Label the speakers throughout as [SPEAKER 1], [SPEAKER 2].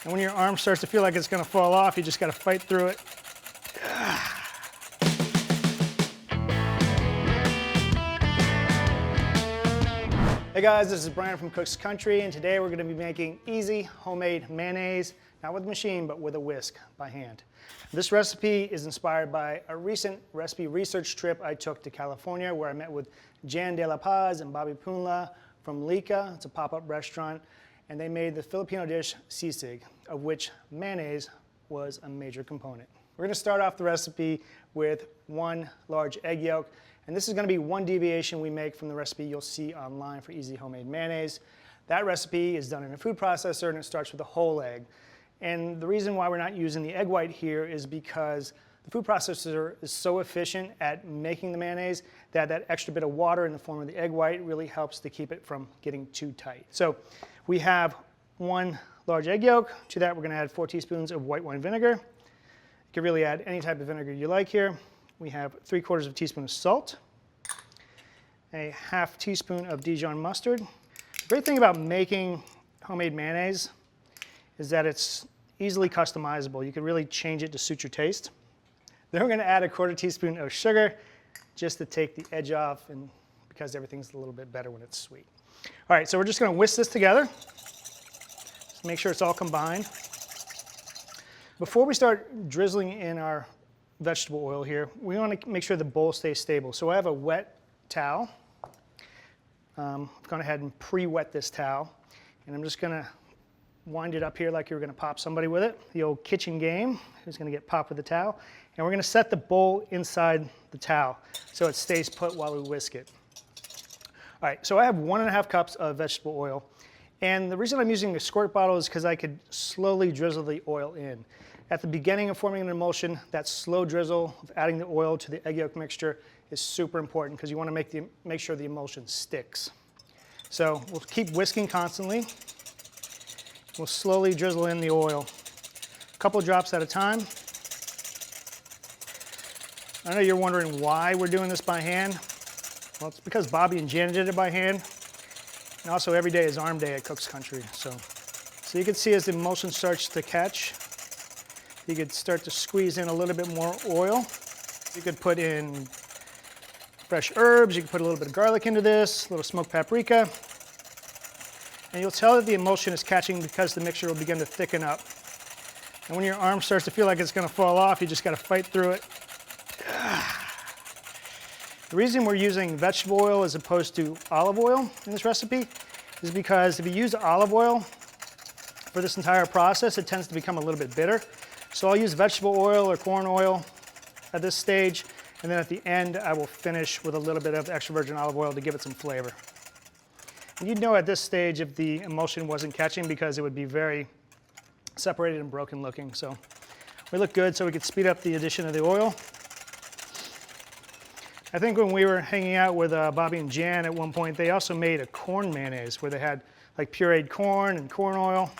[SPEAKER 1] And when your arm starts to feel like it's gonna fall off, you just gotta fight through it. Hey guys, this is Bryan from Cook's Country, and today we're gonna be making easy homemade mayonnaise, not with a machine, but with a whisk by hand. This recipe is inspired by a recent recipe research trip I took to California, where I met with Jan De La Paz and Bobby Punla from Lika. It's a pop-up restaurant, and they made the Filipino dish sisig, of which mayonnaise was a major component. We're gonna start off the recipe with 1 large egg yolk, and this is gonna be one deviation we make from the recipe you'll see online for easy homemade mayonnaise. That recipe is done in a food processor, and it starts with a whole egg. And the reason why we're not using the egg white here is because the food processor is so efficient at making the mayonnaise that that extra bit of water in the form of the egg white really helps to keep it from getting too tight. So we have 1 large egg yolk. To that, we're gonna add 4 teaspoons of white wine vinegar. You can really add any type of vinegar you like here. We have 3/4 of a teaspoon of salt, a 1/2 teaspoon of Dijon mustard. The great thing about making homemade mayonnaise is that it's easily customizable. You can really change it to suit your taste. Then we're gonna add a 1/4 teaspoon of sugar just to take the edge off, and because everything's a little bit better when it's sweet. All right, so we're just gonna whisk this together. Just make sure it's all combined. Before we start drizzling in our vegetable oil here, we wanna make sure the bowl stays stable. So I have a wet towel. I've gone ahead and pre-wet this towel, and I'm just gonna wind it up here like you were gonna pop somebody with it. The old kitchen game, who's gonna get popped with the towel. And we're gonna set the bowl inside the towel so it stays put while we whisk it. All right, so I have 1.5 cups of vegetable oil. And the reason I'm using a squirt bottle is because I could slowly drizzle the oil in. At the beginning of forming an emulsion, that slow drizzle of adding the oil to the egg yolk mixture is super important because you wanna make sure the emulsion sticks. So we'll keep whisking constantly. We'll slowly drizzle in the oil, a couple drops at a time. I know you're wondering why we're doing this by hand. Well, it's because Bobby and Jan did it by hand. And also every day is arm day at Cook's Country. So you can see as the emulsion starts to catch, you could start to squeeze in a little bit more oil. You could put in fresh herbs, you can put a little bit of garlic into this, a little smoked paprika. And you'll tell that the emulsion is catching because the mixture will begin to thicken up. And when your arm starts to feel like it's gonna fall off, you just gotta fight through it. The reason we're using vegetable oil as opposed to olive oil in this recipe is because if you use olive oil for this entire process, it tends to become a little bit bitter. So I'll use vegetable oil or corn oil at this stage, and then at the end, I will finish with a little bit of extra virgin olive oil to give it some flavor. And you'd know at this stage if the emulsion wasn't catching because it would be very separated and broken looking. So we look good, so we could speed up the addition of the oil. I think when we were hanging out with Bobby and Jan at one point, they also made a corn mayonnaise where they had like pureed corn and corn oil.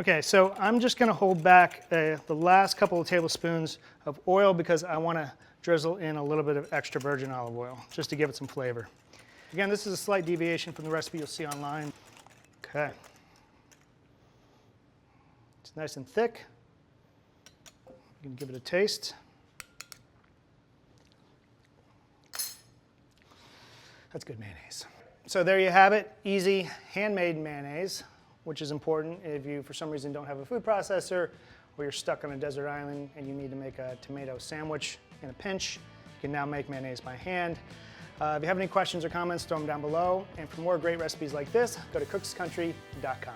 [SPEAKER 1] Okay, so I'm just gonna hold back the last couple of tablespoons of oil because I wanna drizzle in a little bit of extra virgin olive oil just to give it some flavor. Again, this is a slight deviation from the recipe you'll see online. Okay. It's nice and thick. You can give it a taste. That's good mayonnaise. So there you have it, easy handmade mayonnaise, which is important if you, for some reason, don't have a food processor or you're stuck on a desert island and you need to make a tomato sandwich in a pinch. You can now make mayonnaise by hand. If you have any questions or comments, throw them down below. And for more great recipes like this, go to cookscountry.com.